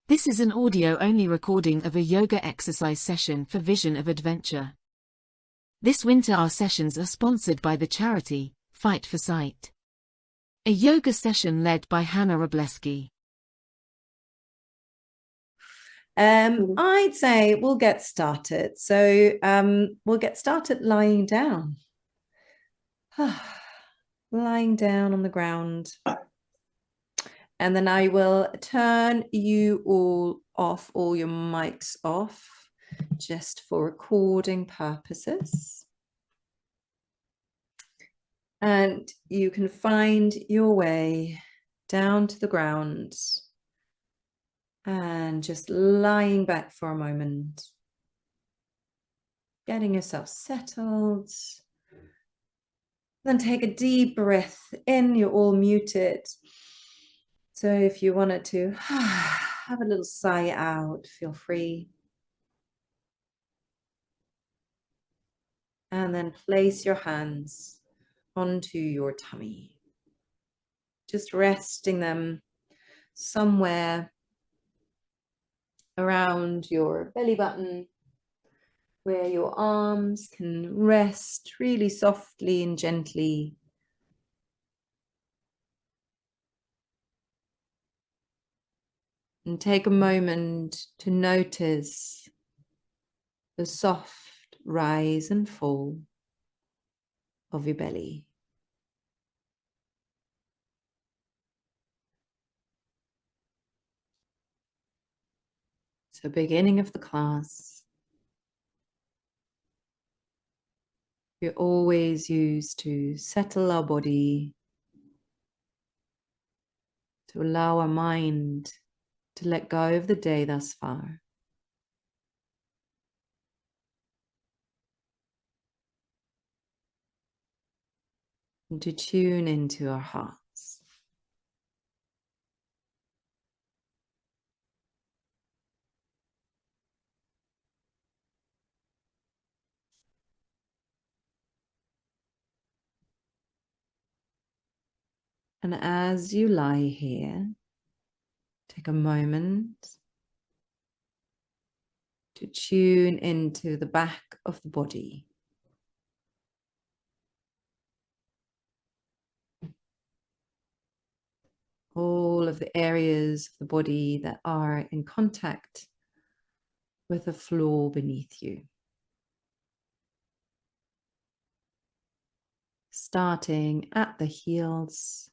This is an audio-only recording of a yoga exercise session for Vision of Adventure. This winter our sessions are sponsored by the charity, Fight for Sight. A yoga session led by Hannah Robleski. I'd say we'll get started. So we'll get started lying down. Lying down on the ground. And then I will turn you all off, all your mics off, just for recording purposes. And you can find your way down to the ground and just lying back for a moment, getting yourself settled. Then take a deep breath in. You're all muted. So if you wanted to have a little sigh out, feel free. And then place your hands onto your tummy, just resting them somewhere around your belly button, where your arms can rest really softly and gently. And take a moment to notice the soft rise and fall of your belly. So beginning of the class, we're always used to settle our body, to allow our mind to let go of the day thus far. And to tune into our hearts. And as you lie here, take a moment to tune into the back of the body. All of the areas of the body that are in contact with the floor beneath you. Starting at the heels,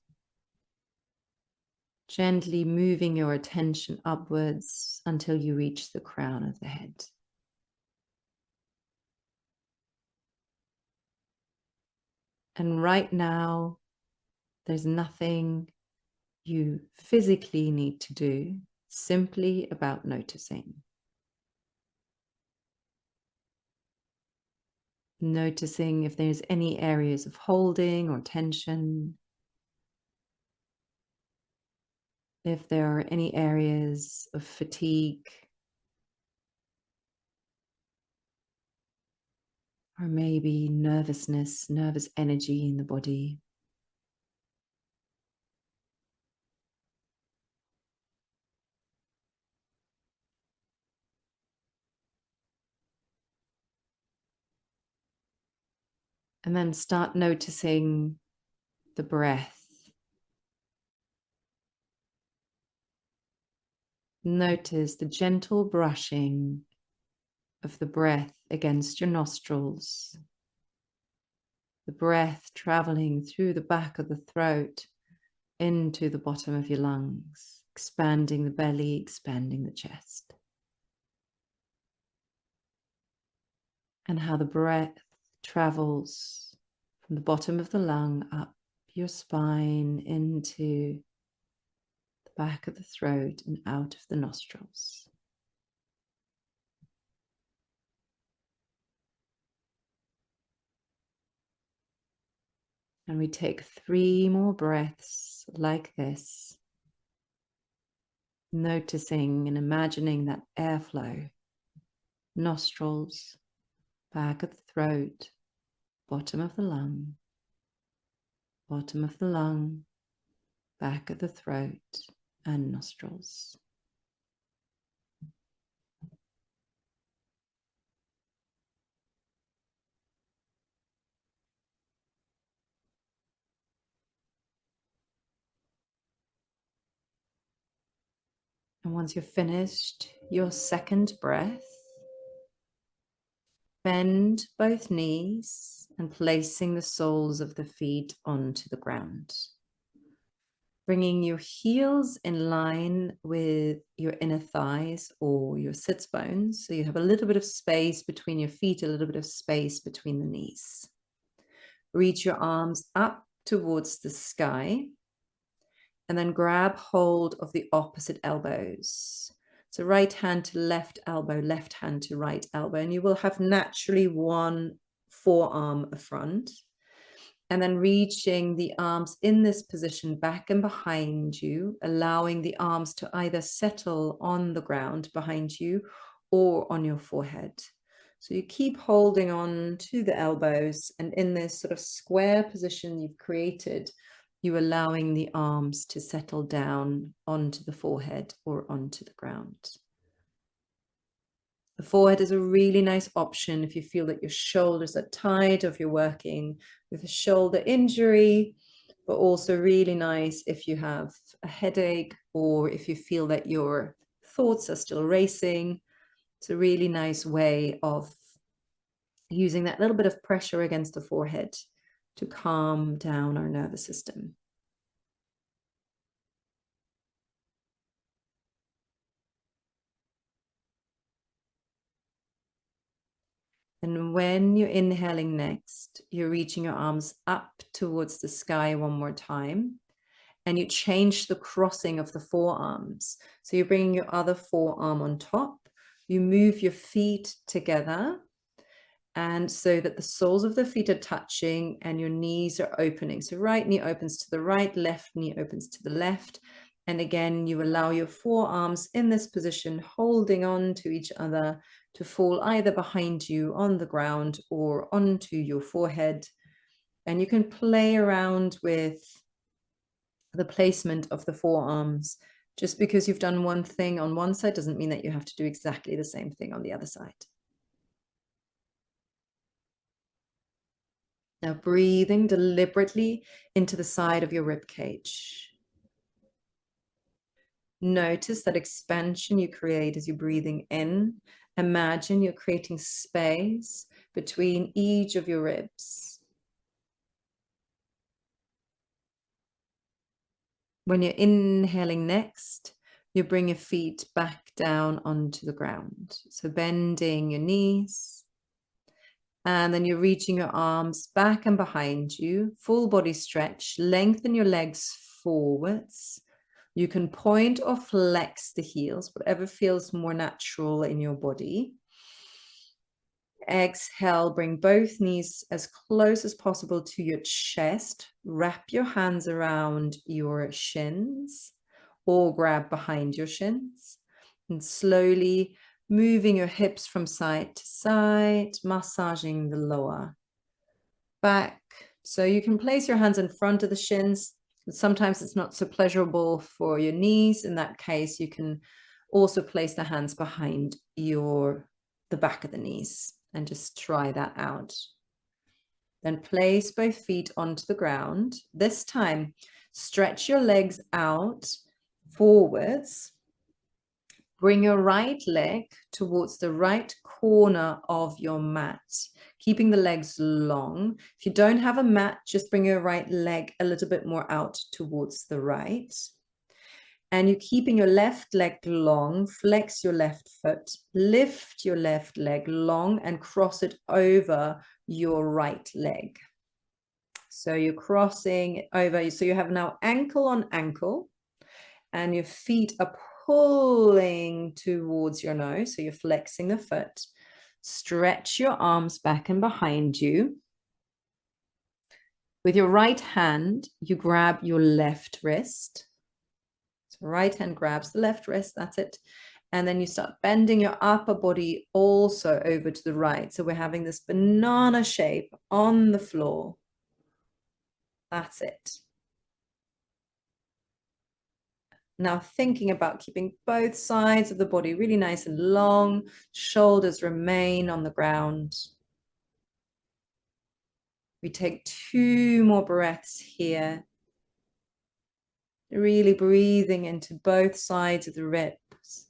gently moving your attention upwards until you reach the crown of the head. And right now, there's nothing you physically need to do, simply about noticing. Noticing if there's any areas of holding or tension. If there are any areas of fatigue. Or maybe nervousness, nervous energy in the body. And then start noticing the breath. Notice the gentle brushing of the breath against your nostrils. The breath traveling through the back of the throat into the bottom of your lungs, expanding the belly, expanding the chest. And how the breath travels from the bottom of the lung up your spine into the back of the throat and out of the nostrils. And we take 3 more breaths like this, noticing and imagining that airflow, nostrils, back of the throat, bottom of the lung, bottom of the lung, back of the throat and nostrils. And once you're finished your second breath, bend both knees and placing the soles of the feet onto the ground. Bringing your heels in line with your inner thighs or your sits bones. So you have a little bit of space between your feet, a little bit of space between the knees. Reach your arms up towards the sky and then grab hold of the opposite elbows. So right hand to left elbow, left hand to right elbow, and you will have naturally one forearm front. And then reaching the arms in this position back and behind you, allowing the arms to either settle on the ground behind you or on your forehead. So you keep holding on to the elbows, and in this sort of square position you've created, you're allowing the arms to settle down onto the forehead or onto the ground. The forehead is a really nice option if you feel that your shoulders are tight, or if you're working with a shoulder injury, but also really nice if you have a headache or if you feel that your thoughts are still racing. It's a really nice way of using that little bit of pressure against the forehead to calm down our nervous system. And when you're inhaling next, you're reaching your arms up towards the sky one more time. And you change the crossing of the forearms. So you're bringing your other forearm on top. You move your feet together, and so that the soles of the feet are touching and your knees are opening. So right knee opens to the right, left knee opens to the left. And again, you allow your forearms in this position, holding on to each other, to fall either behind you on the ground or onto your forehead. And you can play around with the placement of the forearms. Just because you've done one thing on one side doesn't mean that you have to do exactly the same thing on the other side. Now breathing deliberately into the side of your rib cage. Notice that expansion you create as you're breathing in. Imagine you're creating space between each of your ribs. When you're inhaling next, you bring your feet back down onto the ground. So bending your knees. And then you're reaching your arms back and behind you, full body stretch, lengthen your legs forwards. You can point or flex the heels, whatever feels more natural in your body. Exhale, bring both knees as close as possible to your chest. Wrap your hands around your shins or grab behind your shins. And slowly moving your hips from side to side, massaging the lower back. So you can place your hands in front of the shins. Sometimes it's not so pleasurable for your knees. In that case, you can also place the hands behind the back of the knees and just try that out. Then place both feet onto the ground. This time, stretch your legs out forwards. Bring your right leg towards the right corner of your mat, keeping the legs long. If you don't have a mat, just bring your right leg a little bit more out towards the right. And you're keeping your left leg long, flex your left foot, lift your left leg long and cross it over your right leg. So you're crossing it over. So you have now ankle on ankle and your feet are pulling towards your nose. So you're flexing the foot. Stretch your arms back and behind you. With your right hand, you grab your left wrist. So right hand grabs the left wrist, that's it. And then you start bending your upper body also over to the right. So we're having this banana shape on the floor. That's it. Now thinking about keeping both sides of the body really nice and long, shoulders remain on the ground. We take 2 more breaths here. Really breathing into both sides of the ribs.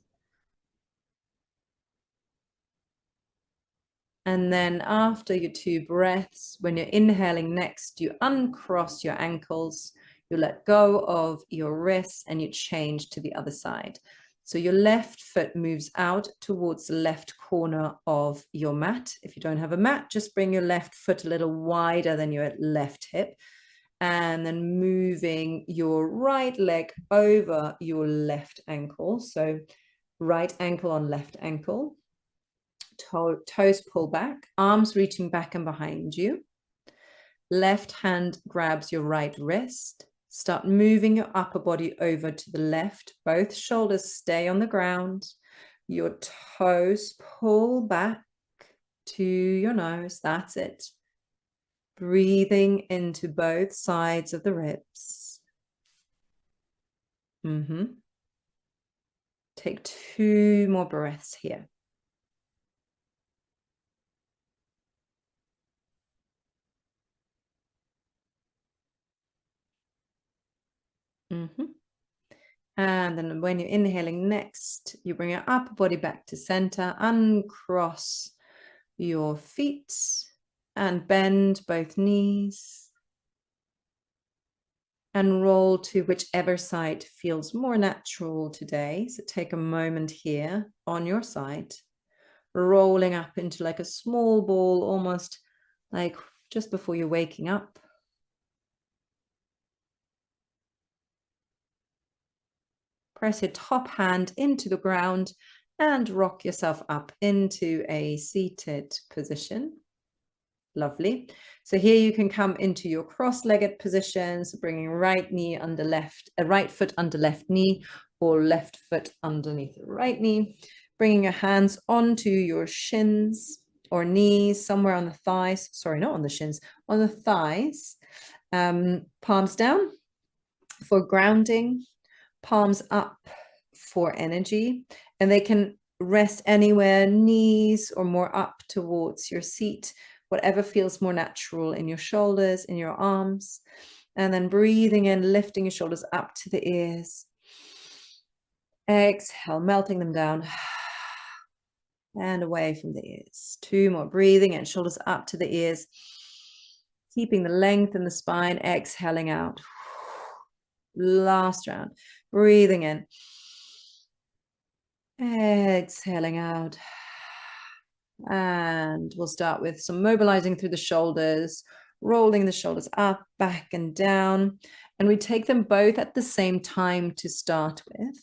And then after your 2 breaths, when you're inhaling next, you uncross your ankles, you let go of your wrists, and you change to the other side. So your left foot moves out towards the left corner of your mat. If you don't have a mat, just bring your left foot a little wider than your left hip, and then moving your right leg over your left ankle. So right ankle on left ankle. Toes pull back, arms reaching back and behind you. Left hand grabs your right wrist. Start moving your upper body over to the left. Both shoulders stay on the ground. Your toes pull back to your nose. That's it. Breathing into both sides of the ribs. Take 2 more breaths here. And then when you're inhaling next, you bring your upper body back to center, uncross your feet and bend both knees and roll to whichever side feels more natural today. So take a moment here on your side, rolling up into like a small ball, almost like just before you're waking up. Press your top hand into the ground and rock yourself up into a seated position. Lovely. So here you can come into your cross-legged position, so bringing right knee under right foot under left knee, or left foot underneath the right knee. Bringing your hands onto your shins or knees, somewhere on the thighs. Sorry, not on the shins, on the thighs. Palms down for grounding. Palms up for energy, and they can rest anywhere, knees or more up towards your seat, whatever feels more natural in your shoulders, in your arms. And then breathing in, lifting your shoulders up to the ears. Exhale, melting them down and away from the ears. 2 more, breathing in, shoulders up to the ears, keeping the length in the spine, exhaling out. Last round, breathing in, exhaling out. And we'll start with some mobilizing through the shoulders, rolling the shoulders up, back and down. And we take them both at the same time to start with.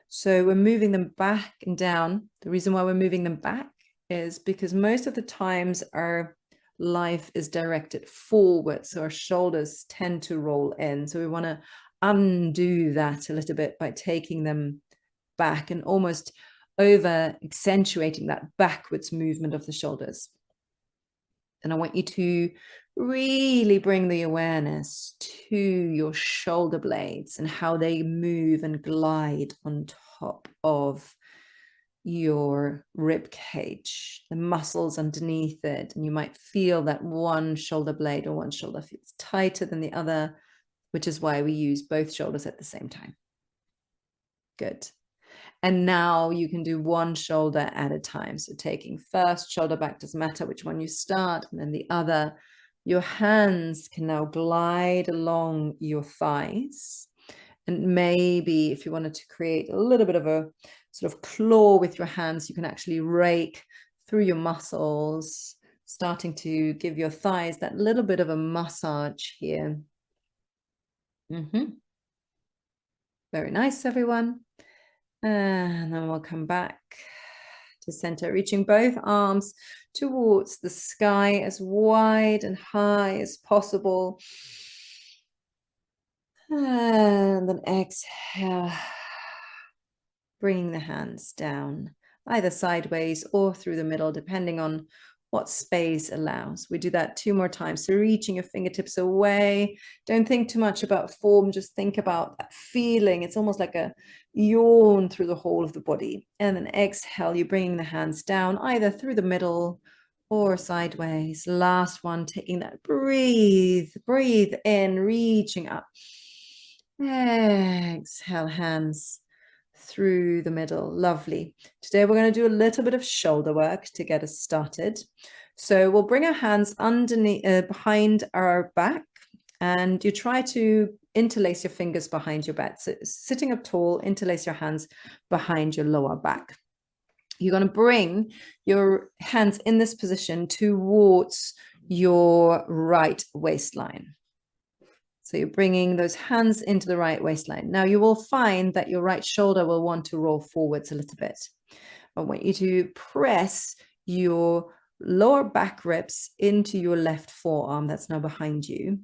So we're moving them back and down. The reason why we're moving them back is because most of the times our life is directed forward, so our shoulders tend to roll in. So we want to undo that a little bit by taking them back and almost over accentuating that backwards movement of the shoulders. And I want you to really bring the awareness to your shoulder blades and how they move and glide on top of your rib cage, the muscles underneath it. And you might feel that one shoulder blade or one shoulder feels tighter than the other, which is why we use both shoulders at the same time. Good. And now you can do one shoulder at a time. So taking first shoulder back, doesn't matter which one you start, and then the other. Your hands can now glide along your thighs. And maybe if you wanted to create a little bit of a sort of claw with your hands, you can actually rake through your muscles, starting to give your thighs that little bit of a massage here. Very nice, everyone. And then we'll come back to center, reaching both arms towards the sky as wide and high as possible. And then exhale, bringing the hands down, either sideways or through the middle, depending on what space allows. We do that 2 more times. So reaching your fingertips away. Don't think too much about form. Just think about that feeling. It's almost like a yawn through the whole of the body. And then exhale, you're bringing the hands down, either through the middle or sideways. Last one, taking that breathe in, reaching up. Exhale, hands through the middle. Lovely. Today we're going to do a little bit of shoulder work to get us started. So we'll bring our hands underneath, behind our back, and you try to interlace your fingers behind your back. So sitting up tall, interlace your hands behind your lower back. You're going to bring your hands in this position towards your right waistline. So you're bringing those hands into the right waistline. Now you will find that your right shoulder will want to roll forwards a little bit. I want you to press your lower back ribs into your left forearm that's now behind you.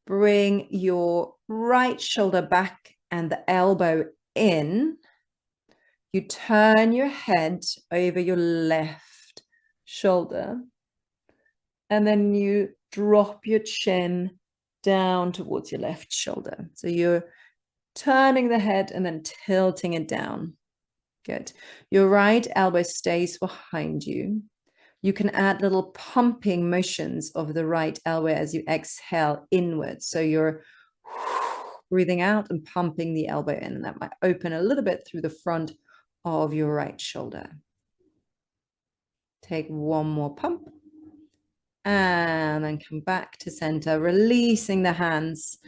Bring your right shoulder back and the elbow in. You turn your head over your left shoulder, and then you drop your chin down towards your left shoulder. So you're turning the head and then tilting it down. Good. Your right elbow stays behind you. You can add little pumping motions of the right elbow as you exhale inwards. So you're breathing out and pumping the elbow in, and that might open a little bit through the front of your right shoulder. Take one more pump. And then come back to center, releasing the hands,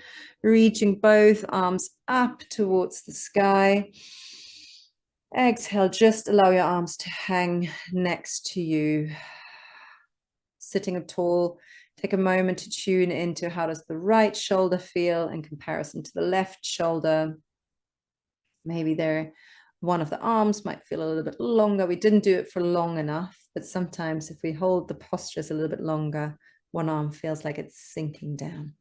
reaching both arms up towards the sky. Exhale, just allow your arms to hang next to you. Sitting up tall, take a moment to tune into how does the right shoulder feel in comparison to the left shoulder. Maybe one of the arms might feel a little bit longer. We didn't do it for long enough, but sometimes if we hold the postures a little bit longer, one arm feels like it's sinking down.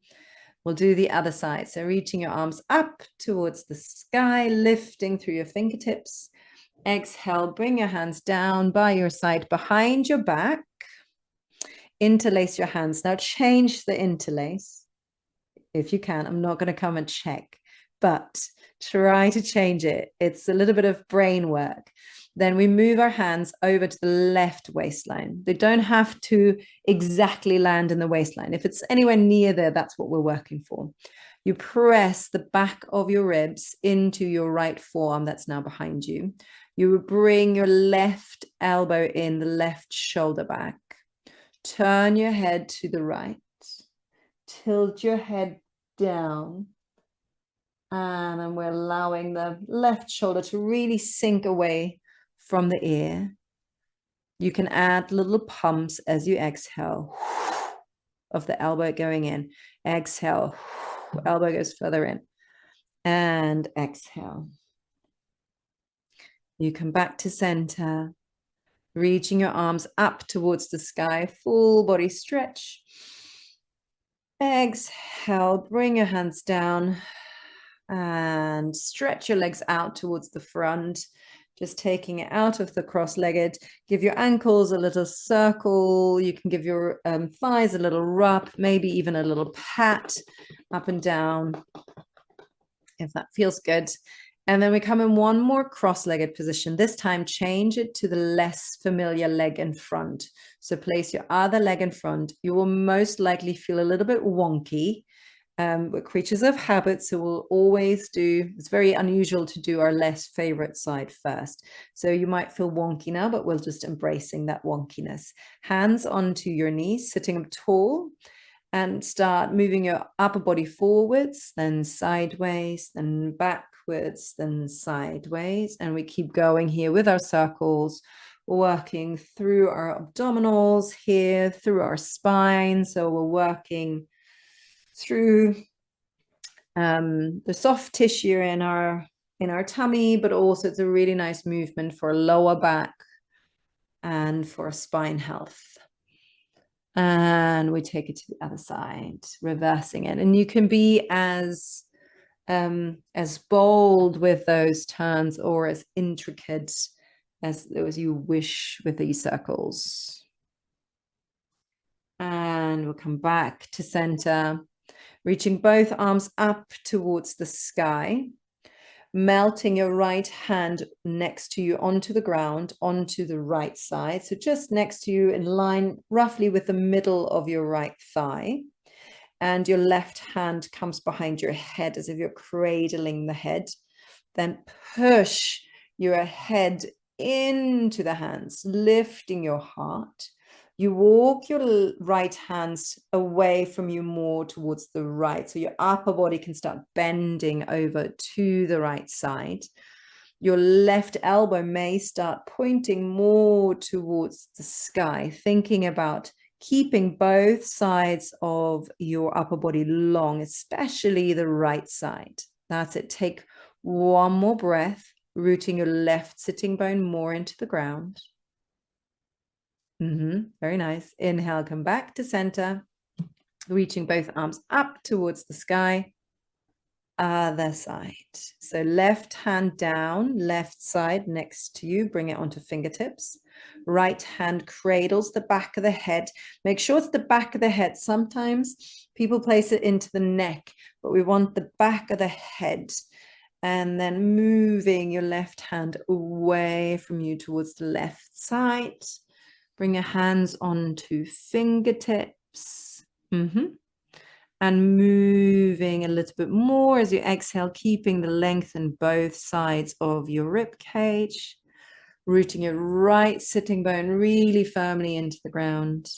We'll do the other side. So reaching your arms up towards the sky, lifting through your fingertips. Exhale, bring your hands down by your side behind your back. Interlace your hands. Now change the interlace if you can. I'm not going to come and check, but try to change it. It's a little bit of brain work. Then we move our hands over to the left waistline. They don't have to exactly land in the waistline. If it's anywhere near there, that's what we're working for. You press the back of your ribs into your right forearm that's now behind you. You bring your left elbow in, the left shoulder back. Turn your head to the right. Tilt your head down. And then we're allowing the left shoulder to really sink away from the ear. You can add little pumps as you exhale of the elbow going in. Exhale, elbow goes further in. And exhale. You come back to center, reaching your arms up towards the sky, full body stretch. Exhale, bring your hands down. And stretch your legs out towards the front, just taking it out of the cross-legged. Give your ankles a little circle. You can give your thighs a little rub, maybe even a little pat up and down, if that feels good. And then we come in one more cross-legged position. This time, change it to the less familiar leg in front. So place your other leg in front. You will most likely feel a little bit wonky. We're creatures of habit, so we'll always do, it's very unusual to do our less favorite side first. So you might feel wonky now, but we're just embracing that wonkiness. Hands onto your knees, sitting up tall, and start moving your upper body forwards, then sideways, then backwards, then sideways. And we keep going here with our circles, working through our abdominals here, through our spine. So we're working through the soft tissue in our tummy, but also it's a really nice movement for lower back and for spine health. And we take it to the other side, reversing it. And you can be as bold with those turns or as intricate as you wish with these circles. And we'll come back to center. Reaching both arms up towards the sky, melting your right hand next to you onto the ground, onto the right side. So just next to you in line roughly with the middle of your right thigh. and your left hand comes behind your head as if you're cradling the head. Then push your head into the hands, lifting your heart. You walk your right hands away from you more towards the right, so your upper body can start bending over to the right side. Your left elbow may start pointing more towards the sky, thinking about keeping both sides of your upper body long, especially the right side. That's it. Take one more breath, rooting your left sitting bone more into the ground. Very nice. Inhale, come back to center, reaching both arms up towards the sky. Other side. So left hand down, left side next to you. Bring it onto fingertips. Right hand cradles the back of the head. Make sure it's the back of the head. Sometimes people place it into the neck, but we want the back of the head. And then moving your left hand away from you towards the left side. Bring your hands onto fingertips. And moving a little bit more as you exhale, keeping the length in both sides of your rib cage, rooting your right sitting bone really firmly into the ground.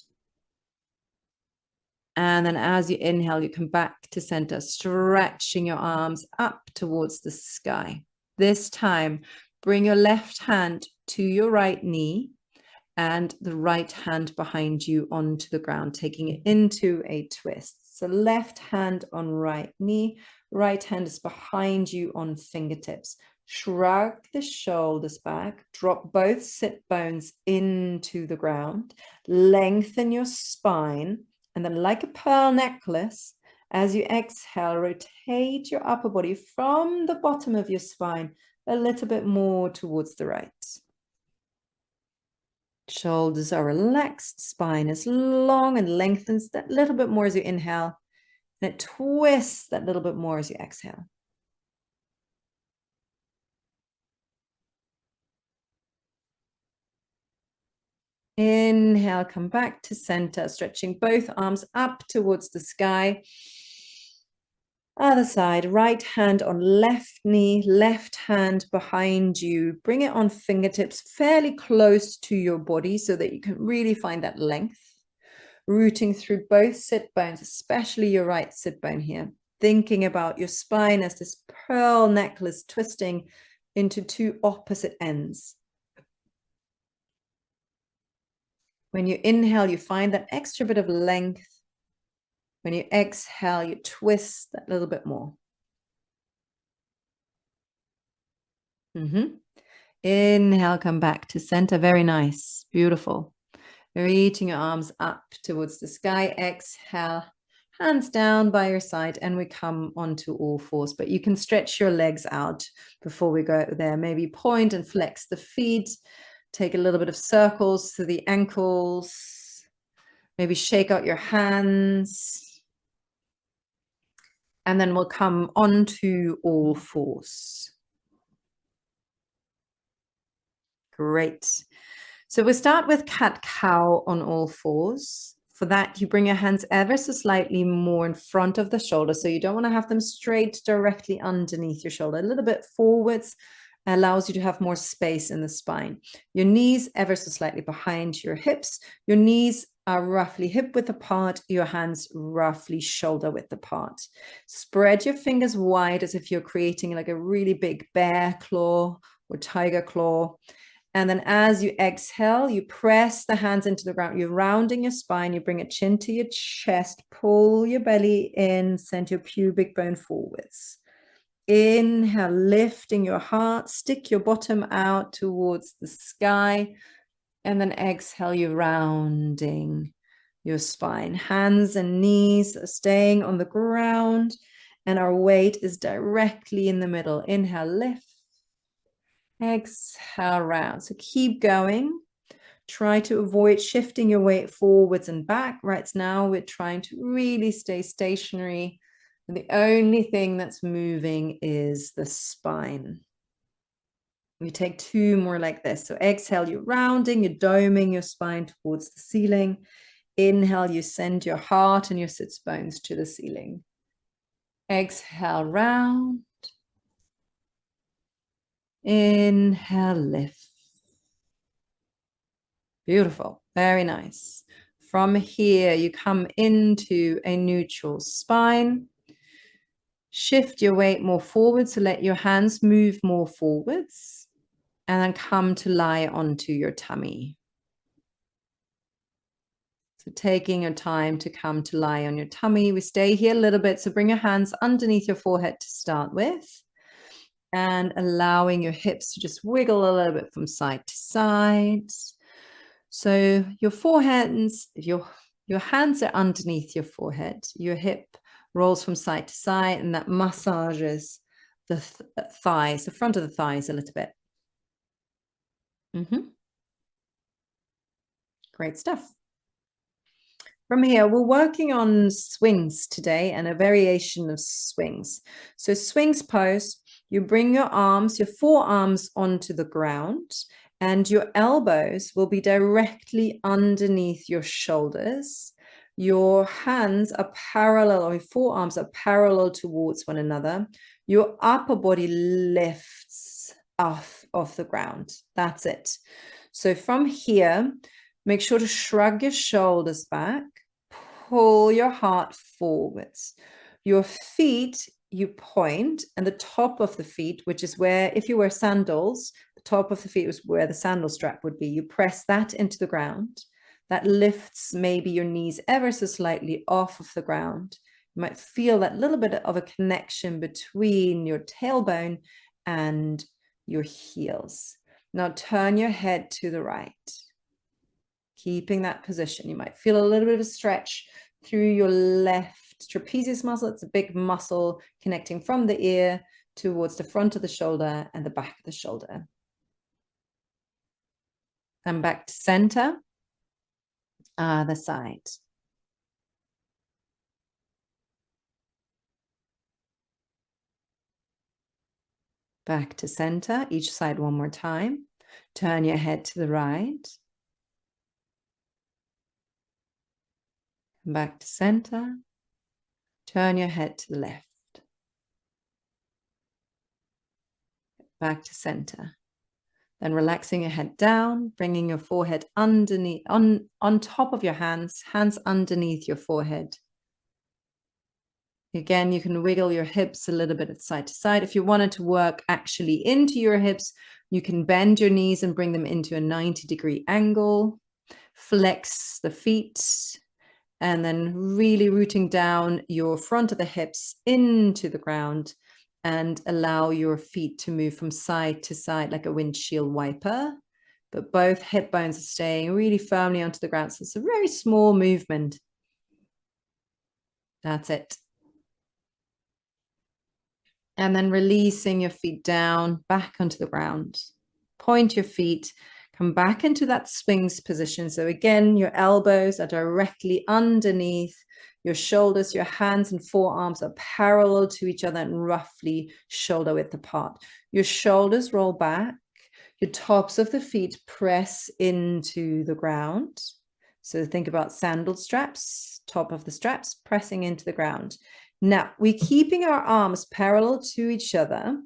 And then as you inhale, you come back to center, stretching your arms up towards the sky. This time, bring your left hand to your right knee and the right hand behind you onto the ground, taking it into a twist. So left hand on right knee, right hand is behind you on fingertips. Shrug the shoulders back, drop both sit bones into the ground, lengthen your spine, and then like a pearl necklace, as you exhale, rotate your upper body from the bottom of your spine a little bit more towards the right. Shoulders are relaxed, spine is long and lengthens that little bit more as you inhale, and it twists that little bit more as you exhale. Inhale, come back to center, stretching both arms up towards the sky. Other side, right hand on left knee, left hand behind you. Bring it on fingertips fairly close to your body so that you can really find that length. Rooting through both sit bones, especially your right sit bone here. Thinking about your spine as this pearl necklace twisting into two opposite ends. When you inhale, you find that extra bit of length. When you exhale, you twist that little bit more. Inhale, come back to center. Very nice. Beautiful. Reaching your arms up towards the sky. Exhale, hands down by your side, and we come onto all fours. But you can stretch your legs out before we go there. Maybe point and flex the feet. Take a little bit of circles to the ankles. Maybe shake out your hands. And then we'll come onto all fours. Great. So we'll start with cat-cow on all fours. For that, you bring your hands ever so slightly more in front of the shoulder. So you don't want to have them straight directly underneath your shoulder. A little bit forwards allows you to have more space in the spine. Your knees ever so slightly behind your hips. Your knees are roughly hip width apart, your hands roughly shoulder width apart. Spread your fingers wide as if you're creating like a really big bear claw or tiger claw. And then as you exhale, you press the hands into the ground. You're rounding your spine. You bring a chin to your chest. Pull your belly in. Send your pubic bone forwards. Inhale, lifting your heart. Stick your bottom out towards the sky. And then exhale, you're rounding your spine. Hands and knees are staying on the ground. And our weight is directly in the middle. Inhale, lift. Exhale, round. So keep going. Try to avoid shifting your weight forwards and back. Right now, we're trying to really stay stationary. And the only thing that's moving is the spine. We take two more like this. So exhale, you're rounding, you're doming your spine towards the ceiling. Inhale, you send your heart and your sits bones to the ceiling. Exhale, round. Inhale, lift. Beautiful. Very nice. From here, you come into a neutral spine. Shift your weight more forward, so let your hands move more forwards, and then come to lie onto your tummy. So taking your time to come to lie on your tummy. We stay here a little bit, so bring your hands underneath your forehead to start with, and allowing your hips to just wiggle a little bit from side to side. So your forehands, your hands are underneath your forehead, your hip rolls from side to side, and that massages the thighs, the front of the thighs a little bit. Great stuff. From here, we're working on swings today and a variation of swings. So swings pose, you bring your arms, your forearms onto the ground, and your elbows will be directly underneath your shoulders. Your hands are parallel, or your forearms are parallel towards one another. Your upper body lifts off the ground. That's it. So from here, make sure to shrug your shoulders back, pull your heart forwards. Your feet, you point, and the top of the feet, which is where, if you wear sandals, the top of the feet was where the sandal strap would be. You press that into the ground. That lifts maybe your knees ever so slightly off of the ground. You might feel that little bit of a connection between your tailbone and your heels. Now turn your head to the right. Keeping that position. You might feel a little bit of a stretch through your left trapezius muscle. It's a big muscle connecting from the ear towards the front of the shoulder and the back of the shoulder. And back to center, other side. Back to center, each side one more time. Turn your head to the right. Back to center. Turn your head to the left. Back to center. Then relaxing your head down, bringing your forehead underneath, on top of your hands underneath your forehead. Again, you can wiggle your hips a little bit side to side. If you wanted to work actually into your hips, you can bend your knees and bring them into a 90-degree angle. Flex the feet, and then really rooting down your front of the hips into the ground, and allow your feet to move from side to side like a windshield wiper. But both hip bones are staying really firmly onto the ground. So it's a very small movement. That's it. And then releasing your feet down, back onto the ground. Point your feet, come back into that swings position. So again, your elbows are directly underneath your shoulders. Your hands and forearms are parallel to each other and roughly shoulder width apart. Your shoulders roll back. Your tops of the feet press into the ground. So think about sandal straps, top of the straps pressing into the ground. Now, we're keeping our arms parallel to each other,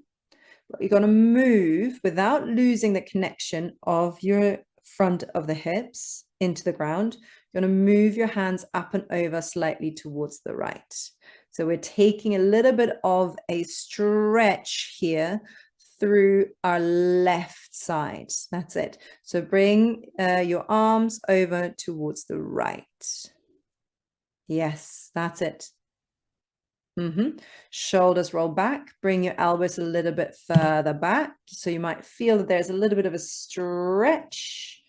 but you're going to move without losing the connection of your front of the hips into the ground. You're going to move your hands up and over slightly towards the right. So we're taking a little bit of a stretch here through our left side. That's it. So bring your arms over towards the right. Yes, that's it. Shoulders roll back, bring your elbows a little bit further back. So you might feel that there's a little bit of a stretch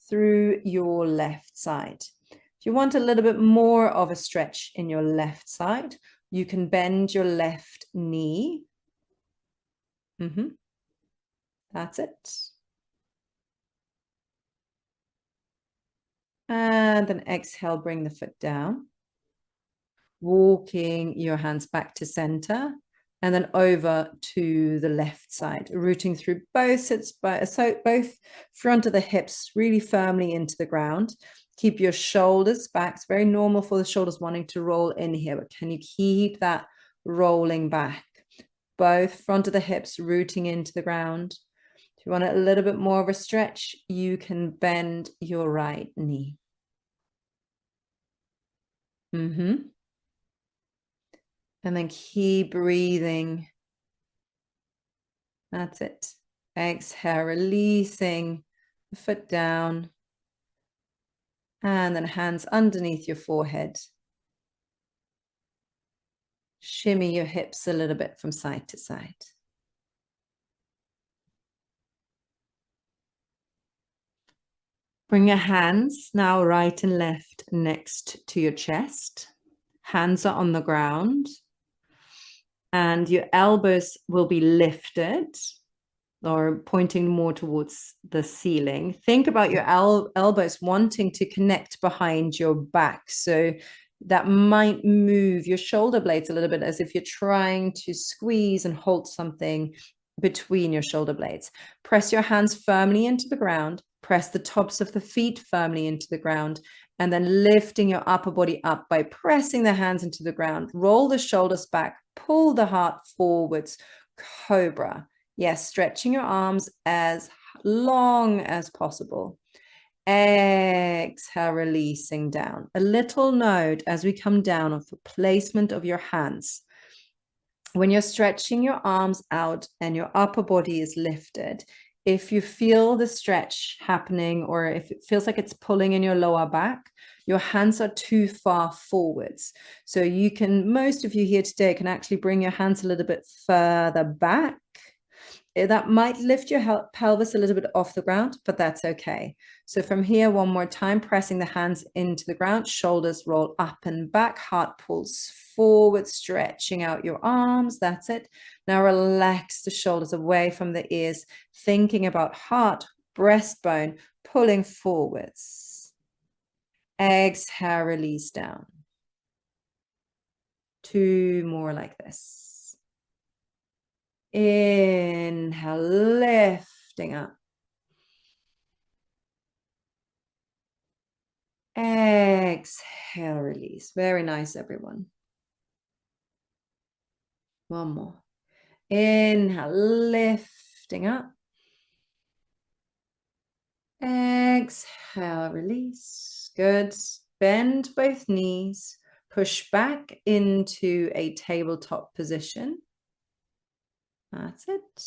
through your left side. If you want a little bit more of a stretch in your left side, you can bend your left knee. That's it. And then exhale, bring the foot down. Walking your hands back to center, and then over to the left side, rooting through both sits, so both front of the hips really firmly into the ground. Keep your shoulders back. It's very normal for the shoulders wanting to roll in here, but can you keep that rolling back? Both front of the hips rooting into the ground. If you want a little bit more of a stretch, you can bend your right knee. And then keep breathing. That's it. Exhale, releasing the foot down. And then hands underneath your forehead. Shimmy your hips a little bit from side to side. Bring your hands now right and left next to your chest. Hands are on the ground. And your elbows will be lifted or pointing more towards the ceiling. Think about your elbows wanting to connect behind your back. So that might move your shoulder blades a little bit as if you're trying to squeeze and hold something between your shoulder blades. Press your hands firmly into the ground. Press the tops of the feet firmly into the ground, and then lifting your upper body up by pressing the hands into the ground. Roll the shoulders back, pull the heart forwards, cobra. Yes, stretching your arms as long as possible. Exhale, releasing down. A little note as we come down of the placement of your hands. When you're stretching your arms out and your upper body is lifted, if you feel the stretch happening or if it feels like it's pulling in your lower back, your hands are too far forwards. So you can, most of you here today can actually bring your hands a little bit further back. That might lift your pelvis a little bit off the ground, but that's okay. So from here, one more time, pressing the hands into the ground, shoulders roll up and back, heart pulls forward, stretching out your arms. That's it. Now relax the shoulders away from the ears, thinking about heart, breastbone, pulling forwards. Exhale, release down. 2 more like this. Inhale, lifting up. Exhale, release. Very nice, everyone. One more. Inhale, lifting up. Exhale, release. Good. Bend both knees. Push back into a tabletop position. That's it.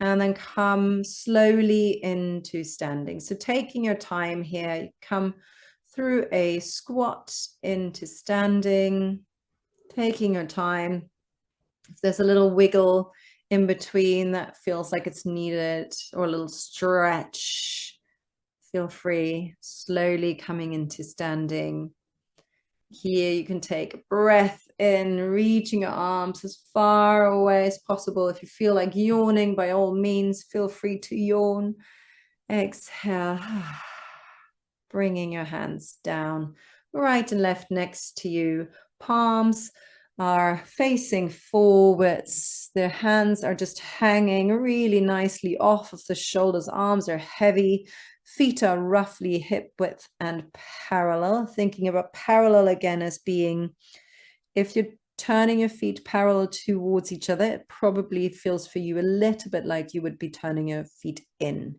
And then come slowly into standing. So taking your time here, come through a squat into standing, taking your time. If there's a little wiggle in between that feels like it's needed, or a little stretch, feel free, slowly coming into standing. Here you can take a breath in, reaching your arms as far away as possible. If you feel like yawning, by all means, feel free to yawn. Exhale, bringing your hands down, right and left next to you. Palms are facing forwards. Their hands are just hanging really nicely off of the shoulders. Arms are heavy. Feet are roughly hip width and parallel. Thinking about parallel again as being, if you're turning your feet parallel towards each other, it probably feels for you a little bit like you would be turning your feet in.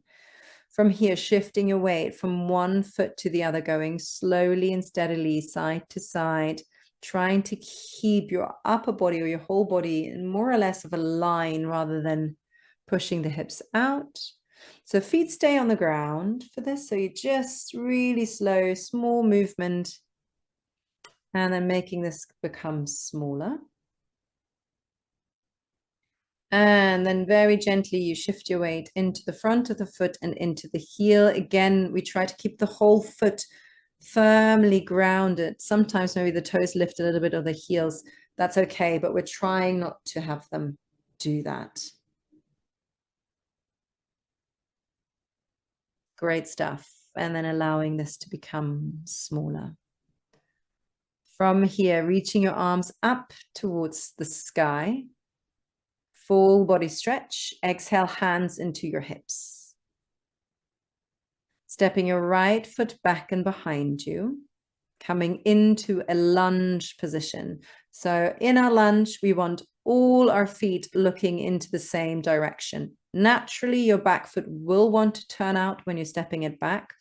From here, shifting your weight from one foot to the other, going slowly and steadily side to side, trying to keep your upper body or your whole body in more or less of a line rather than pushing the hips out. So feet stay on the ground for this. So you just really slow, small movement, and then making this become smaller. And then very gently, you shift your weight into the front of the foot and into the heel. Again, we try to keep the whole foot firmly grounded. Sometimes maybe the toes lift a little bit or the heels. That's okay, but we're trying not to have them do that. Great stuff. And then allowing this to become smaller. From here, reaching your arms up towards the sky. Full body stretch. Exhale, hands into your hips. Stepping your right foot back and behind you, coming into a lunge position. So in our lunge, we want all our feet looking into the same direction. Naturally, your back foot will want to turn out when you're stepping it back.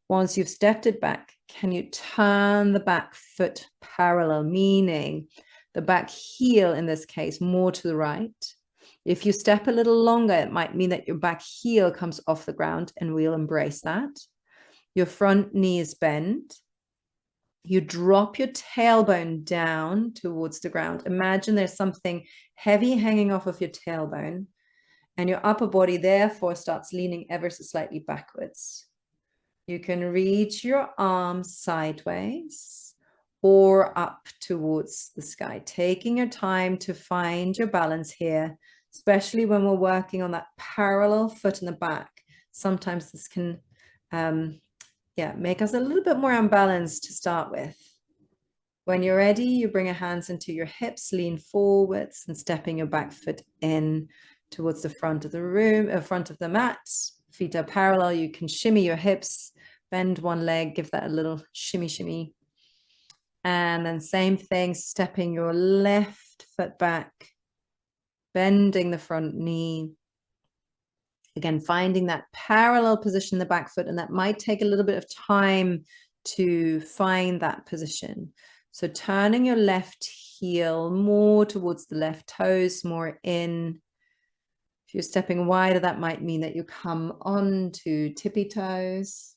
Once you've stepped it back, can you turn the back foot parallel, meaning the back heel in this case more to the right? If you step a little longer, it might mean that your back heel comes off the ground, and we'll embrace that. Your front knee is bent. You drop your tailbone down towards the ground. Imagine there's something heavy hanging off of your tailbone, and your upper body therefore starts leaning ever so slightly backwards. You can reach your arms sideways or up towards the sky, taking your time to find your balance here, especially when we're working on that parallel foot in the back. Sometimes this can make us a little bit more unbalanced to start with. When you're ready, you bring your hands into your hips, lean forwards, and stepping your back foot in towards the front of the room, front of the mat. Feet are parallel. You can shimmy your hips, bend one leg, give that a little shimmy, shimmy. And then same thing, stepping your left foot back, bending the front knee. Again, finding that parallel position in the back foot, and that might take a little bit of time to find that position. So turning your left heel more towards the left toes, more in. If you're stepping wider, that might mean that you come on to tippy toes.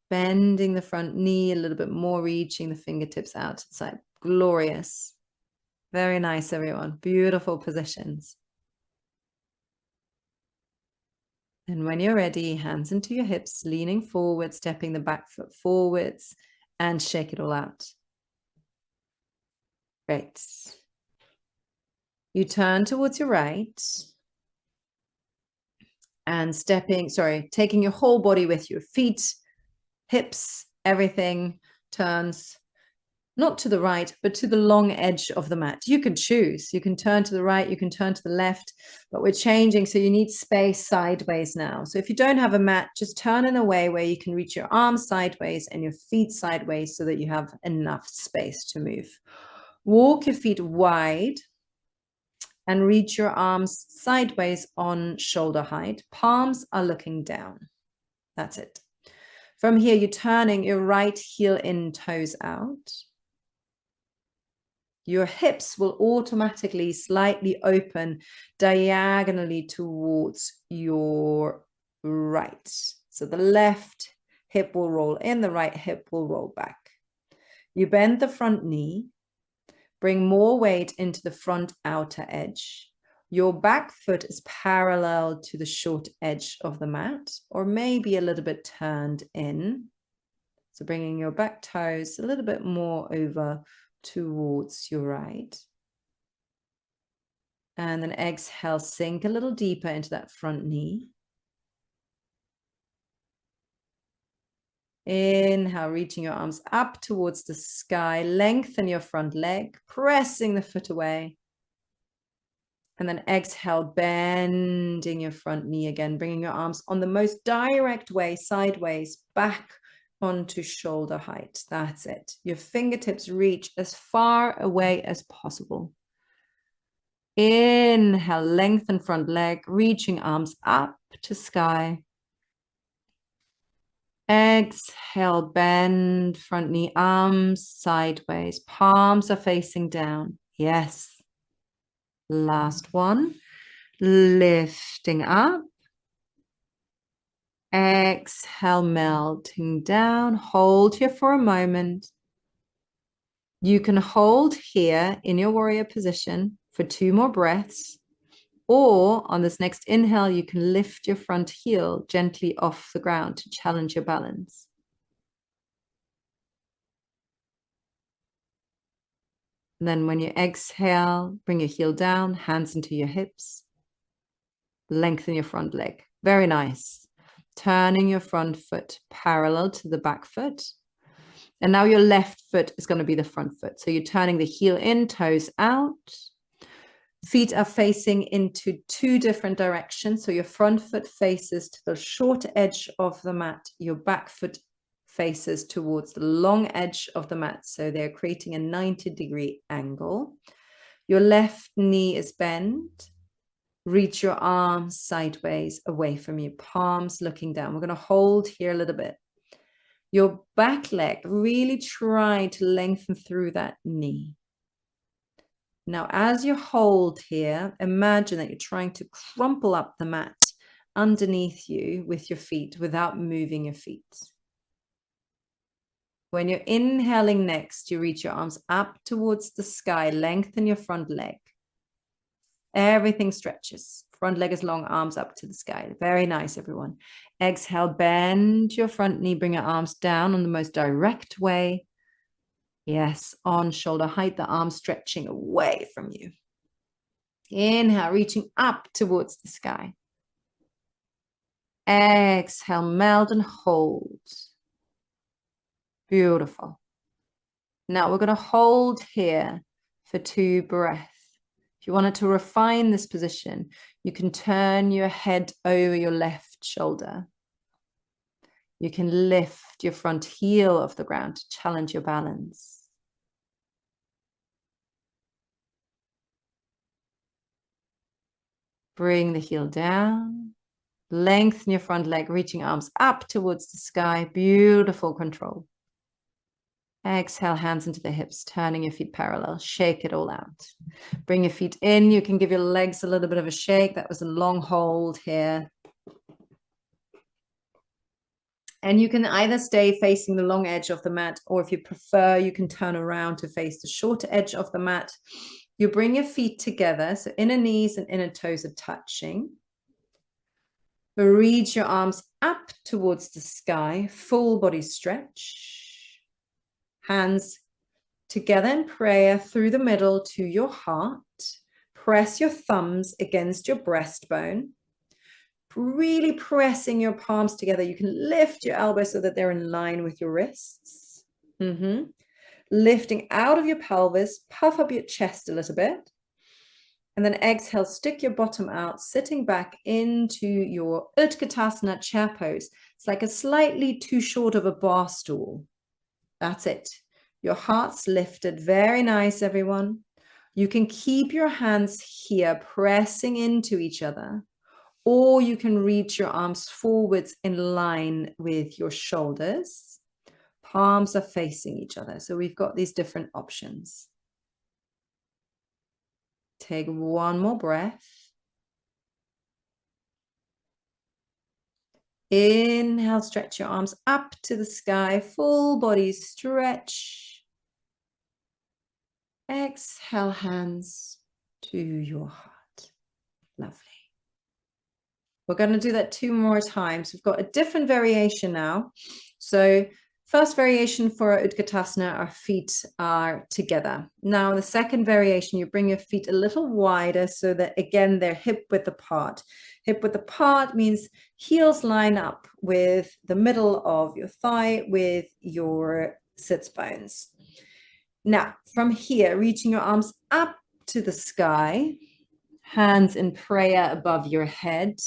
Bending the front knee a little bit more, reaching the fingertips out to the side. Glorious. Very nice, everyone. Beautiful positions. And when you're ready, hands into your hips, leaning forward, stepping the back foot forwards, and shake it all out. Great. You turn towards your right and taking your whole body with you, feet, hips, everything turns not to the right, but to the long edge of the mat. You can choose. You can turn to the right, you can turn to the left, but we're changing, so you need space sideways now. So if you don't have a mat, just turn in a way where you can reach your arms sideways and your feet sideways so that you have enough space to move. Walk your feet wide and reach your arms sideways on shoulder height. Palms are looking down. That's it. From here, you're turning your right heel in, toes out. Your hips will automatically slightly open diagonally towards your right. So the left hip will roll in, the right hip will roll back. You bend the front knee, bring more weight into the front outer edge. Your back foot is parallel to the short edge of the mat, or maybe a little bit turned in. So bringing your back toes a little bit more over towards your right. And then exhale, sink a little deeper into that front knee. Inhale, reaching your arms up towards the sky. Lengthen your front leg, pressing the foot away. And then exhale, bending your front knee again, bringing your arms on the most direct way, sideways, back onto shoulder height. That's it. Your fingertips reach as far away as possible. Inhale, lengthen front leg, reaching arms up to sky. Exhale, bend front knee, arms sideways, palms are facing down. Yes. Last one. Lifting up. Exhale, melting down. Hold here for a moment. You can hold here in your warrior position for 2 more breaths, or on this next inhale, you can lift your front heel gently off the ground to challenge your balance. And then when you exhale, bring your heel down, hands into your hips, lengthen your front leg. Very nice. Turning your front foot parallel to the back foot. And now your left foot is going to be the front foot. So you're turning the heel in, toes out. Feet are facing into two different directions. So your front foot faces to the short edge of the mat. Your back foot faces towards the long edge of the mat. So they're creating a 90-degree angle. Your left knee is bent. Reach your arms sideways away from you, palms looking down. We're going to hold here a little bit. Your back leg, really try to lengthen through that knee. Now, as you hold here, imagine that you're trying to crumple up the mat underneath you with your feet without moving your feet. When you're inhaling next, you reach your arms up towards the sky, lengthen your front leg. Everything stretches. Front leg is long, arms up to the sky. Very nice, everyone. Exhale, bend your front knee, bring your arms down on the most direct way. Yes, on shoulder height, the arms stretching away from you. Inhale, reaching up towards the sky. Exhale, melt and hold. Beautiful. Now we're going to hold here for 2 breaths. If you wanted to refine this position, you can turn your head over your left shoulder. You can lift your front heel off the ground to challenge your balance. Bring the heel down. Lengthen your front leg, reaching arms up towards the sky. Beautiful control. Exhale, hands into the hips, turning your feet parallel. Shake it all out. Bring your feet in. You can give your legs a little bit of a shake. That was a long hold here. And you can either stay facing the long edge of the mat, or if you prefer, you can turn around to face the shorter edge of the mat. You bring your feet together, so inner knees and inner toes are touching. Reach your arms up towards the sky, full body stretch. Hands together in prayer through the middle to your heart. Press your thumbs against your breastbone. Really pressing your palms together. You can lift your elbows so that they're in line with your wrists. Lifting out of your pelvis, puff up your chest a little bit. And then exhale, stick your bottom out, sitting back into your Utkatasana chair pose. It's like a slightly too short of a bar stool. That's it. Your heart's lifted. Very nice, everyone. You can keep your hands here pressing into each other, or you can reach your arms forwards in line with your shoulders. Palms are facing each other. So we've got these different options. Take one more breath. Inhale, stretch your arms up to the sky, full body stretch. Exhale, hands to your heart. Lovely. We're going to do that 2 more times. We've got a different variation now. So first variation for Utkatasana, our feet are together. Now the second variation, you bring your feet a little wider so that, again, they're hip width apart. Hip width apart means heels line up with the middle of your thigh with your sits bones. Now, from here, reaching your arms up to the sky, hands in prayer above your head.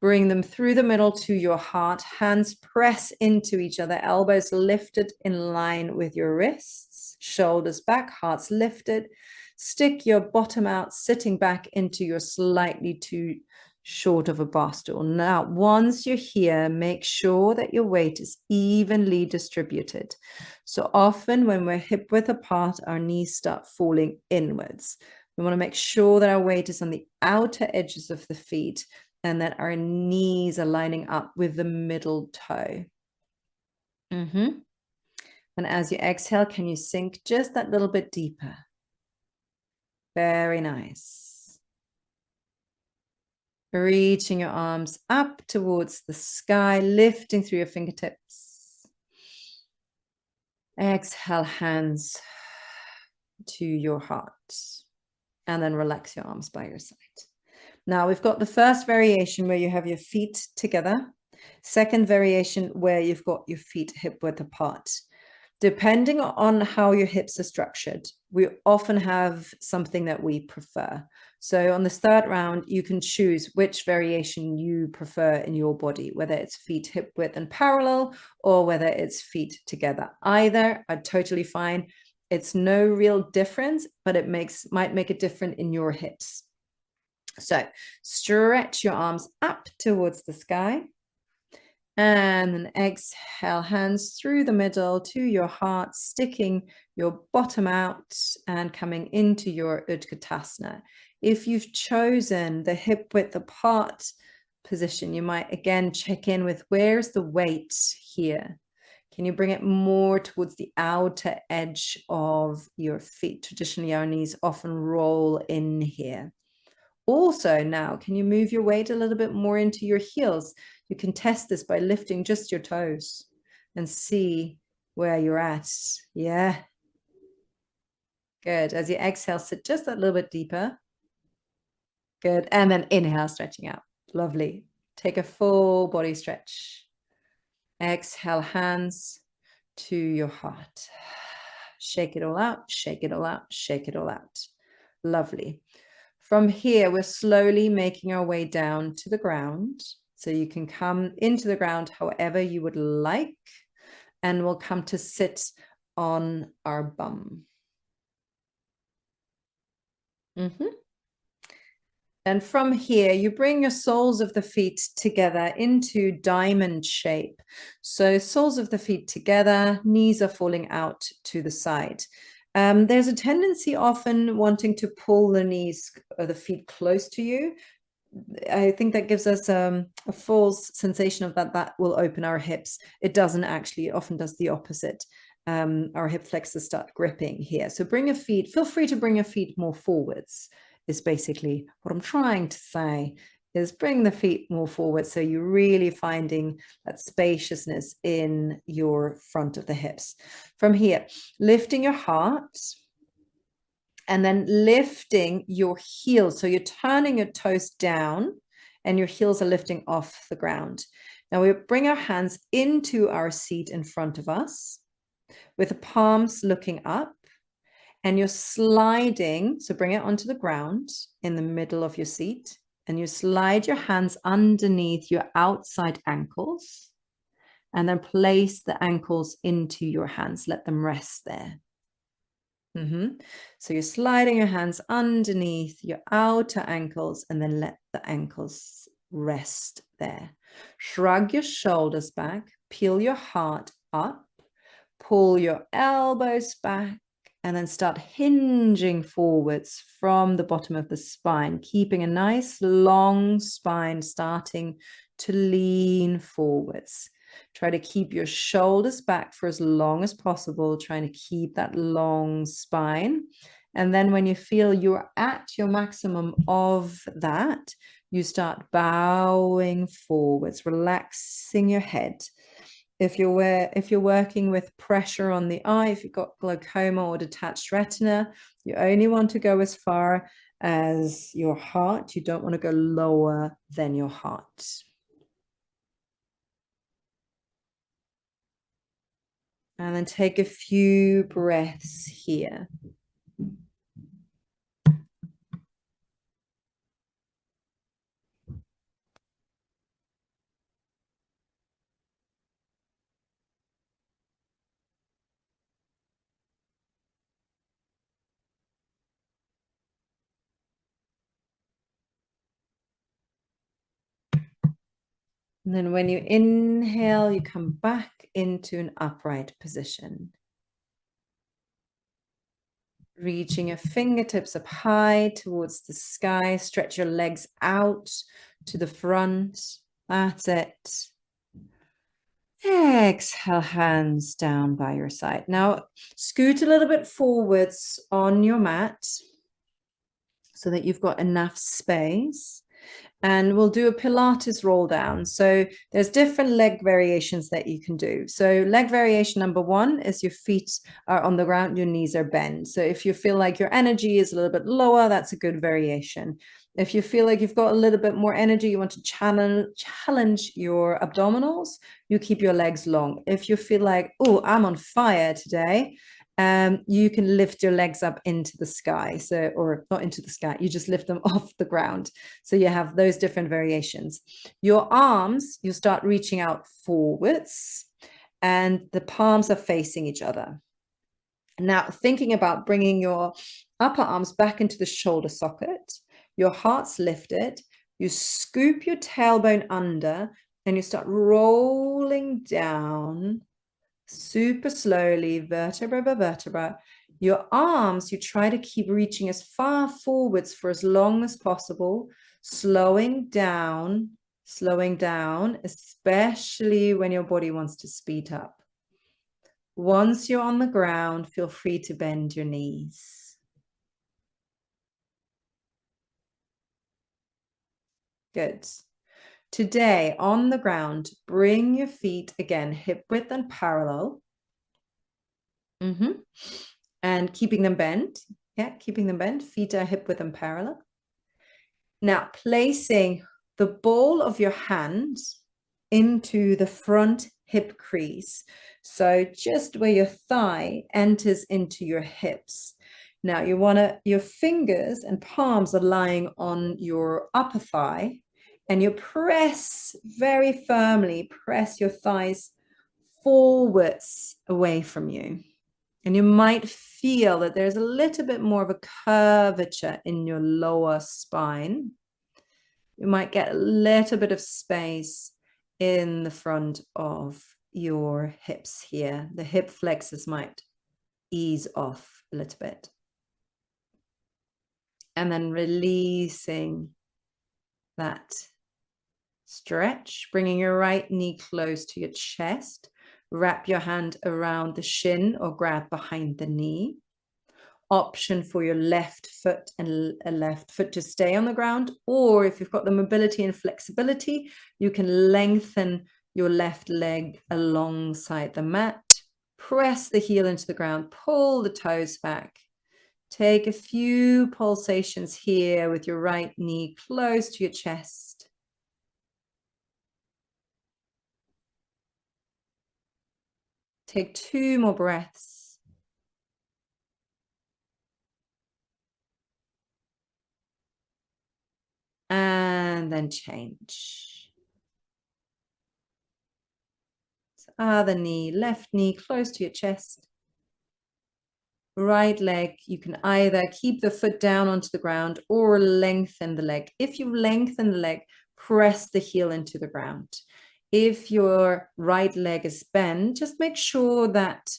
Bring them through the middle to your heart. Hands press into each other, elbows lifted in line with your wrists, shoulders back, hearts lifted. Stick your bottom out, sitting back into your slightly too short of a bar stool. Now, once you're here, make sure that your weight is evenly distributed. So often when we're hip width apart, our knees start falling inwards. We want to make sure that our weight is on the outer edges of the feet, and that our knees are lining up with the middle toe. And as you exhale, can you sink just that little bit deeper? Very nice. Reaching your arms up towards the sky, lifting through your fingertips. Exhale, hands to your heart. And then relax your arms by your side. Now we've got the first variation where you have your feet together. Second variation where you've got your feet hip width apart. Depending on how your hips are structured, we often have something that we prefer. So on this third round, you can choose which variation you prefer in your body, whether it's feet hip width and parallel, or whether it's feet together. Either are totally fine. It's no real difference, but it might make it different in your hips. So stretch your arms up towards the sky. And then exhale, hands through the middle to your heart, sticking your bottom out and coming into your Utkatasana. If you've chosen the hip width apart position, you might again check in with where's the weight here. Can you bring it more towards the outer edge of your feet? Traditionally, our knees often roll in here. Also now, can you move your weight a little bit more into your heels? You can test this by lifting just your toes and see where you're at. Yeah. Good. As you exhale, sit just a little bit deeper. Good. And then inhale, stretching out. Lovely. Take a full body stretch. Exhale, hands to your heart. Shake it all out, shake it all out, shake it all out. Lovely. From here, we're slowly making our way down to the ground. So you can come into the ground however you would like, and we'll come to sit on our bum. And from here, you bring your soles of the feet together into diamond shape. So soles of the feet together, knees are falling out to the side. There's a tendency often wanting to pull the knees or the feet close to you. I think that gives us a false sensation of that will open our hips. It doesn't actually, it often does the opposite. Our hip flexors start gripping here. So bring your feet, feel free to bring your feet more forwards, is basically what I'm trying to say, is bring the feet more forward. So you're really finding that spaciousness in your front of the hips. From here, lifting your heart, and then lifting your heels. So you're turning your toes down and your heels are lifting off the ground. Now we bring our hands into our seat in front of us with the palms looking up, and you're sliding. So bring it onto the ground in the middle of your seat, and you slide your hands underneath your outside ankles, and then place the ankles into your hands. Let them rest there. So you're sliding your hands underneath your outer ankles, and then let the ankles rest there. Shrug your shoulders back, peel your heart up, pull your elbows back, and then start hinging forwards from the bottom of the spine, keeping a nice long spine, starting to lean forwards. Try to keep your shoulders back for as long as possible, trying to keep that long spine. And then when you feel you're at your maximum of that, you start bowing forwards, relaxing your head. If you're working with pressure on the eye, if you've got glaucoma or detached retina, you only want to go as far as your heart. You don't want to go lower than your heart. And then take a few breaths here. And then when you inhale, you come back into an upright position. Reaching your fingertips up high towards the sky. Stretch your legs out to the front. That's it. Exhale, hands down by your side. Now, scoot a little bit forwards on your mat so that you've got enough space. And we'll do a Pilates roll down. So there's different leg variations that you can do. So leg variation number one is your feet are on the ground, your knees are bent. So if you feel like your energy is a little bit lower, that's a good variation. If you feel like you've got a little bit more energy, you want to challenge your abdominals, you keep your legs long. If you feel like, oh, I'm on fire today, you can lift your legs up into the sky. So, or not into the sky, you just lift them off the ground. So you have those different variations. Your arms, you start reaching out forwards and the palms are facing each other. Now, thinking about bringing your upper arms back into the shoulder socket, your heart's lifted, you scoop your tailbone under and you start rolling down super slowly, vertebra by vertebra. Your arms, you try to keep reaching as far forwards for as long as possible, slowing down, especially when your body wants to speed up. Once you're on the ground, feel free to bend your knees. Good. Today, on the ground, bring your feet again, hip width and parallel. And keeping them bent. Yeah, keeping them bent. Feet are hip width and parallel. Now, placing the ball of your hands into the front hip crease. So just where your thigh enters into your hips. Now you want to, your fingers and palms are lying on your upper thigh and you press very firmly, press your thighs forwards away from you. And you might feel that there's a little bit more of a curvature in your lower spine. You might get a little bit of space in the front of your hips here. The hip flexors might ease off a little bit. And then releasing that stretch, bringing your right knee close to your chest. Wrap your hand around the shin or grab behind the knee. Option for your left foot and a left foot to stay on the ground, or if you've got the mobility and flexibility, you can lengthen your left leg alongside the mat, press the heel into the ground, pull the toes back. Take a few pulsations here with your right knee close to your chest. Take 2 more breaths. And then change. So other knee, left knee close to your chest. Right leg, you can either keep the foot down onto the ground or lengthen the leg. If you lengthen the leg, press the heel into the ground. If your right leg is bent, just make sure that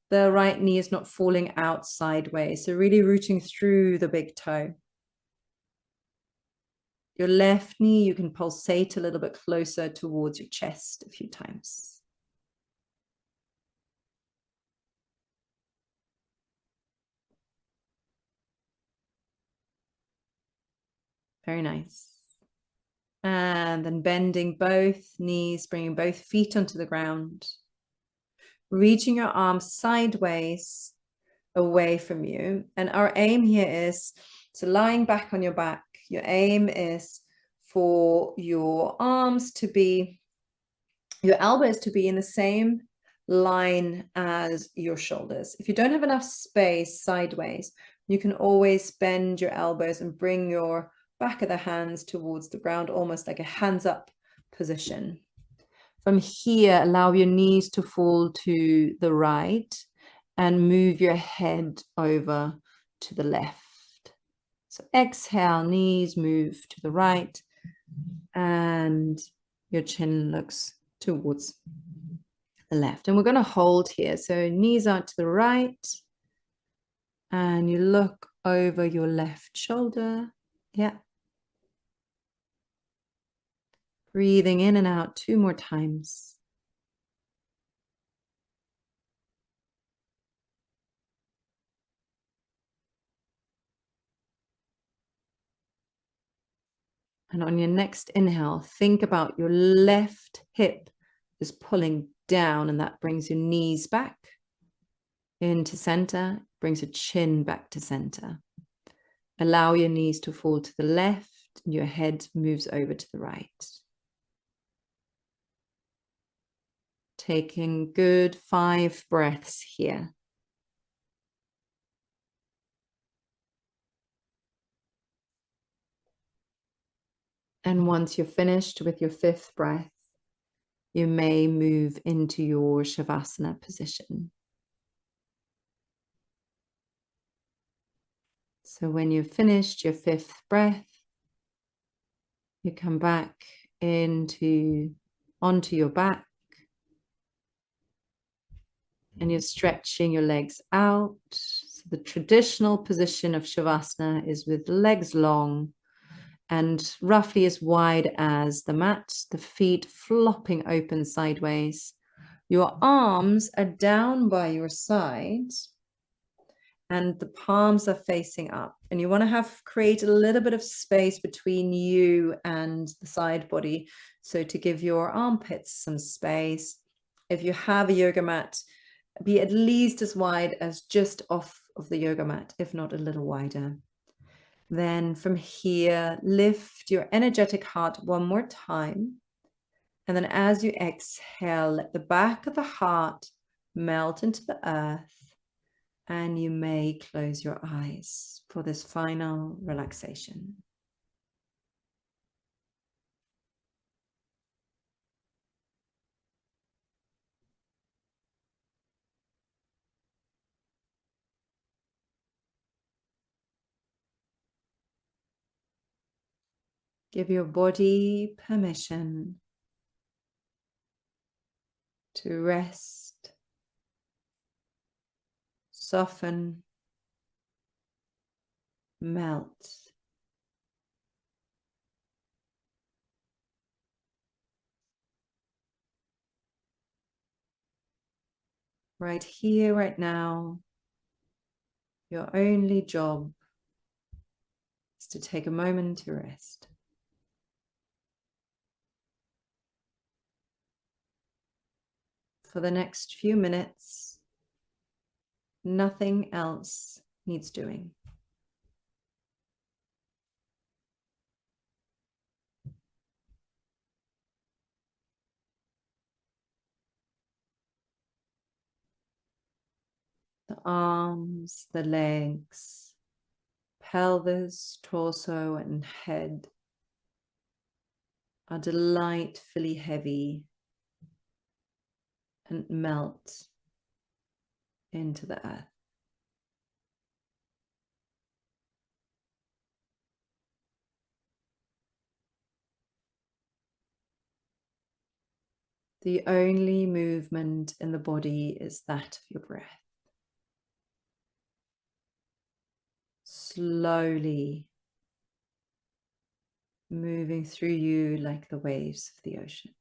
the right knee is not falling out sideways. So really rooting through the big toe. Your left knee, you can pulsate a little bit closer towards your chest a few times. Very nice. And then bending both knees, bringing both feet onto the ground. Reaching your arms sideways away from you. And our aim here is, so lying back on your back, your aim is for your arms to be, your elbows to be in the same line as your shoulders. If you don't have enough space sideways, you can always bend your elbows and bring your back of the hands towards the ground, almost like a hands up position. From here, allow your knees to fall to the right and move your head over to the left. So exhale, knees move to the right and your chin looks towards the left. And we're going to hold here. So knees out to the right and you look over your left shoulder. Yeah. Breathing in and out 2 more times. And on your next inhale, think about your left hip is pulling down and that brings your knees back into center, brings your chin back to center. Allow your knees to fall to the left and your head moves over to the right. Taking good 5 breaths here. And once you're finished with your 5th breath, you may move into your Shavasana position. So when you've finished your 5th breath, you come back onto your back, and you're stretching your legs out. So the traditional position of Shavasana is with legs long and roughly as wide as the mat, the feet flopping open sideways. Your arms are down by your sides and the palms are facing up. And you want to create a little bit of space between you and the side body. So to give your armpits some space. If you have a yoga mat, be at least as wide as just off of the yoga mat, if not a little wider. Then from here, lift your energetic heart one more time. And then as you exhale, let the back of the heart melt into the earth. And you may close your eyes for this final relaxation. Give your body permission to rest, soften, melt. Right here, right now, your only job is to take a moment to rest. For the next few minutes, nothing else needs doing. The arms, the legs, pelvis, torso, and head are delightfully heavy and melt into the earth. The only movement in the body is that of your breath. Slowly moving through you like the waves of the ocean.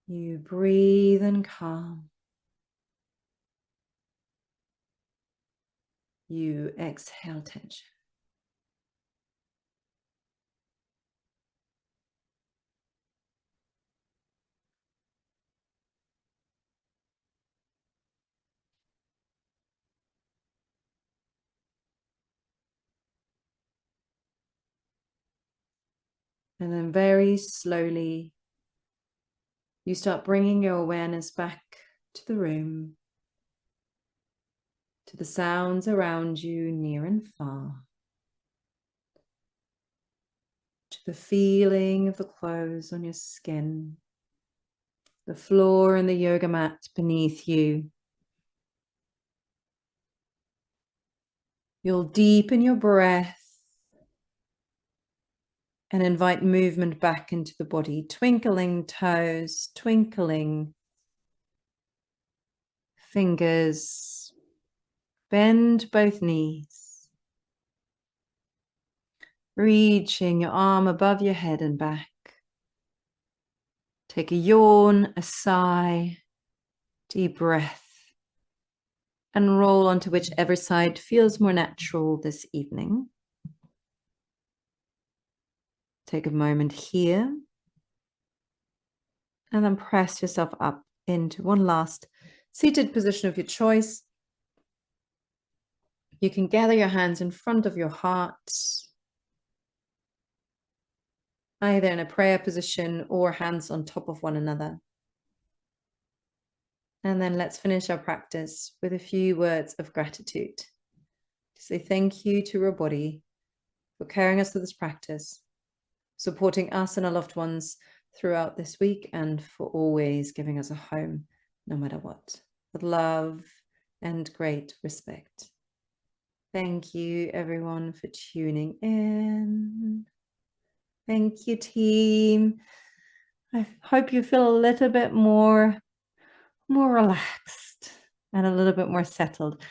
You breathe and calm. You exhale tension. And then very slowly, you start bringing your awareness back to the room, to the sounds around you, near and far, to the feeling of the clothes on your skin, the floor and the yoga mat beneath you. You'll deepen your breath and invite movement back into the body, twinkling toes, twinkling fingers, bend both knees, reaching your arm above your head and back. Take a yawn, a sigh, deep breath, and roll onto whichever side feels more natural this evening. Take a moment here And then press yourself up into one last seated position of your choice. You can gather your hands in front of your heart, either in a prayer position or hands on top of one another. And then let's finish our practice with a few words of gratitude. To say thank you to our body for carrying us through this practice, supporting us and our loved ones throughout this week, and for always giving us a home, no matter what, with love and great respect. Thank you, everyone, for tuning in. Thank you, team. I hope you feel a little bit more relaxed and a little bit more settled.